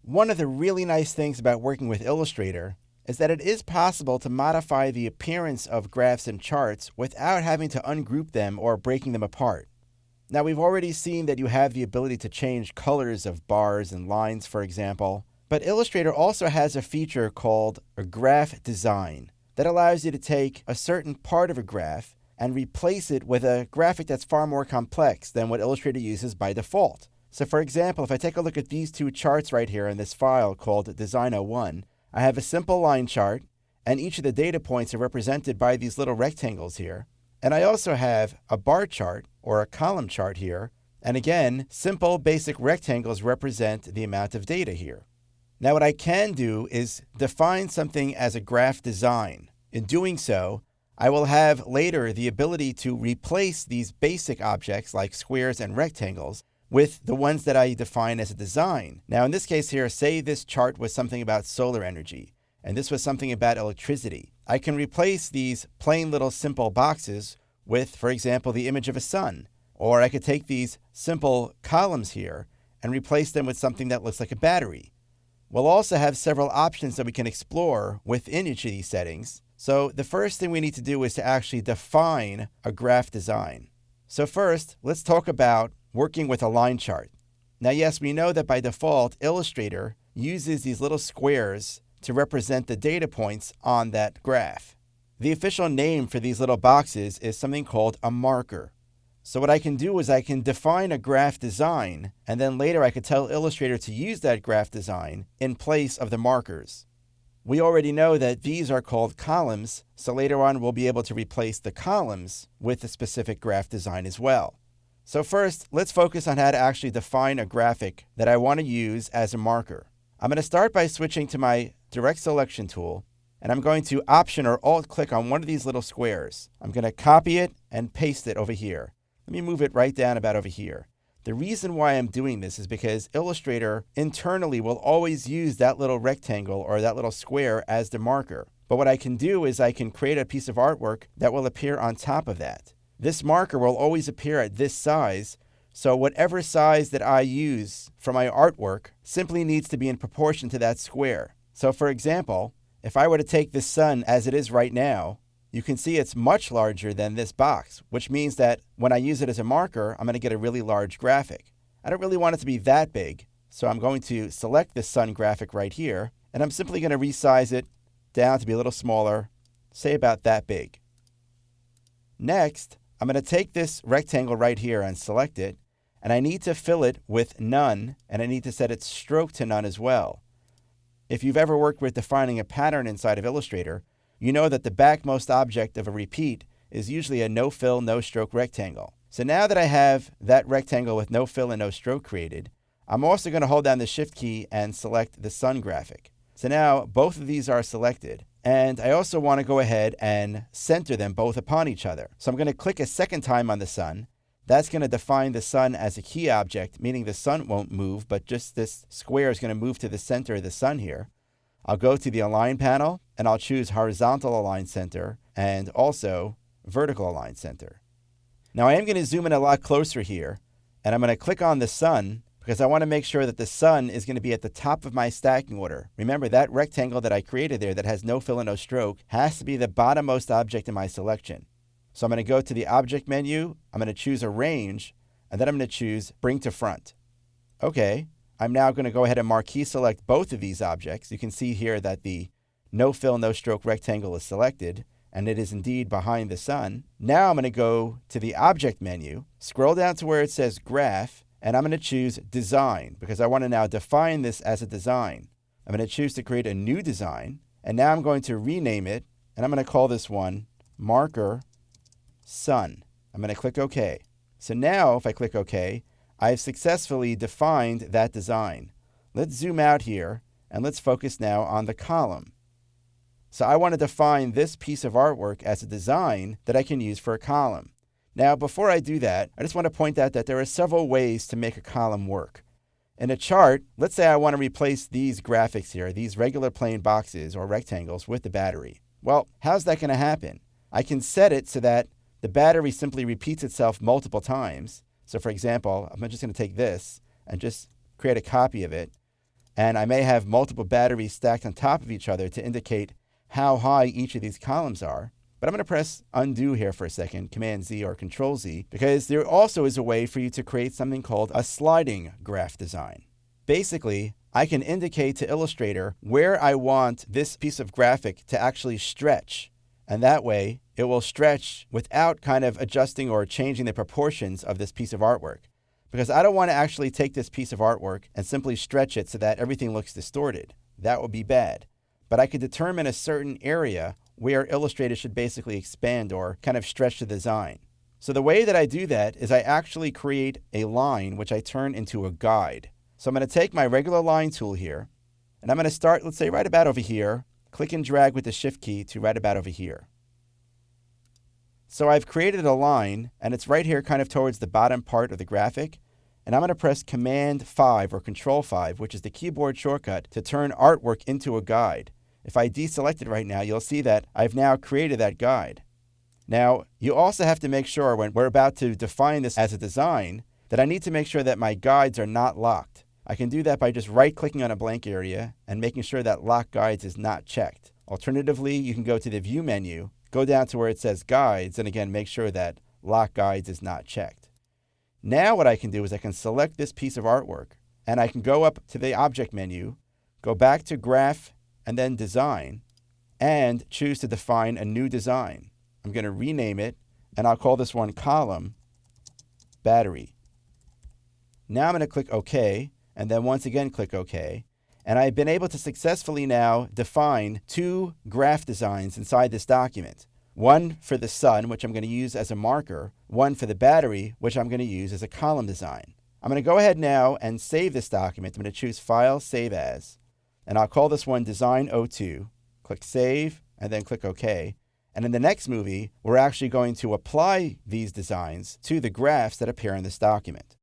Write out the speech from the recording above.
One of the really nice things about working with Illustrator is that it is possible to modify the appearance of graphs and charts without having to ungroup them or breaking them apart. Now, we've already seen that you have the ability to change colors of bars and lines, for example, but Illustrator also has a feature called a graph design that allows you to take a certain part of a graph and replace it with a graphic that's far more complex than what Illustrator uses by default. So for example, if I take a look at these two charts right here in this file called Design01, I have a simple line chart, and each of the data points are represented by these little rectangles here. And I also have a bar chart or a column chart here. And again, simple basic rectangles represent the amount of data here. Now what I can do is define something as a graph design. In doing so, I will have later the ability to replace these basic objects like squares and rectangles with the ones that I define as a design. Now in this case here, say this chart was something about solar energy, and this was something about electricity. I can replace these plain little simple boxes with, for example, the image of a sun. Or I could take these simple columns here and replace them with something that looks like a battery. We'll also have several options that we can explore within each of these settings. So the first thing we need to do is to actually define a graph design. So first, let's talk about working with a line chart. Now, yes, we know that by default, Illustrator uses these little squares to represent the data points on that graph. The official name for these little boxes is something called a marker. So what I can do is I can define a graph design, and then later I could tell Illustrator to use that graph design in place of the markers. We already know that these are called columns, so later on we'll be able to replace the columns with a specific graph design as well. So first, let's focus on how to actually define a graphic that I want to use as a marker. I'm going to start by switching to my direct selection tool, and I'm going to Option or Alt click on one of these little squares. I'm going to copy it and paste it over here. Let me move it right down about over here. The reason why I'm doing this is because Illustrator internally will always use that little rectangle or that little square as the marker. But what I can do is I can create a piece of artwork that will appear on top of that. This marker will always appear at this size, so whatever size that I use for my artwork simply needs to be in proportion to that square. So for example, if I were to take this sun as it is right now, you can see it's much larger than this box, which means that when I use it as a marker, I'm going to get a really large graphic. I don't really want it to be that big, so I'm going to select this sun graphic right here, and I'm simply going to resize it down to be a little smaller, say about that big. Next, I'm going to take this rectangle right here and select it, and I need to fill it with none, and I need to set its stroke to none as well. If you've ever worked with defining a pattern inside of Illustrator, you know that the backmost object of a repeat is usually a no fill, no stroke rectangle. So now that I have that rectangle with no fill and no stroke created, I'm also going to hold down the Shift key and select the sun graphic. So now both of these are selected. And I also want to go ahead and center them both upon each other. So I'm going to click a second time on the sun. That's going to define the sun as a key object, meaning the sun won't move, but just this square is going to move to the center of the sun here. I'll go to the Align panel, and I'll choose Horizontal Align Center and also Vertical Align Center. Now I am going to zoom in a lot closer here, and I'm going to click on the sun because I want to make sure that the sun is going to be at the top of my stacking order. Remember, that rectangle that I created there that has no fill and no stroke has to be the bottommost object in my selection. So I'm going to go to the Object menu, I'm going to choose Arrange, and then I'm going to choose Bring to Front. Okay, I'm now going to go ahead and marquee select both of these objects. You can see here that the no fill, no stroke rectangle is selected, and it is indeed behind the sun. Now I'm going to go to the Object menu, scroll down to where it says Graph, and I'm going to choose Design because I want to now define this as a design. I'm going to choose to create a new design, and now I'm going to rename it, and I'm going to call this one Marker Sun. I'm going to click OK. So now if I click OK, I've successfully defined that design. Let's zoom out here, and let's focus now on the column. So I want to define this piece of artwork as a design that I can use for a column. Now, before I do that, I just want to point out that there are several ways to make a column work. In a chart, let's say I want to replace these graphics here, these regular plain boxes or rectangles with the battery. Well, how's that going to happen? I can set it so that the battery simply repeats itself multiple times. So for example, I'm just going to take this and just create a copy of it. And I may have multiple batteries stacked on top of each other to indicate how high each of these columns are. But I'm going to press undo here for a second, Command Z or Control Z, because there also is a way for you to create something called a sliding graph design. Basically, I can indicate to Illustrator where I want this piece of graphic to actually stretch. And that way, it will stretch without kind of adjusting or changing the proportions of this piece of artwork. Because I don't want to actually take this piece of artwork and simply stretch it so that everything looks distorted. That would be bad. But I could determine a certain area where Illustrator should basically expand or kind of stretch the design. So the way that I do that is I actually create a line which I turn into a guide. So I'm going to take my regular line tool here, and I'm going to start, let's say, right about over here, click and drag with the Shift key to right about over here. So I've created a line, and it's right here kind of towards the bottom part of the graphic. And I'm going to press Command 5 or Control 5, which is the keyboard shortcut to turn artwork into a guide. If I deselect it right now, you'll see that I've now created that guide. Now, you also have to make sure when we're about to define this as a design that I need to make sure that my guides are not locked. I can do that by just right-clicking on a blank area and making sure that Lock Guides is not checked. Alternatively, you can go to the View menu, go down to where it says Guides, and again, make sure that Lock Guides is not checked. Now what I can do is I can select this piece of artwork, and I can go up to the Object menu, go back to Graph, and then Design, and choose to define a new design. I'm going to rename it, and I'll call this one Column Battery. Now I'm going to click OK, and then once again click OK. And I've been able to successfully now define two graph designs inside this document. One for the sun, which I'm going to use as a marker, one for the battery, which I'm going to use as a column design. I'm going to go ahead now and save this document. I'm going to choose File, Save As, and I'll call this one Design 02. Click Save, and then click OK. And in the next movie, we're actually going to apply these designs to the graphs that appear in this document.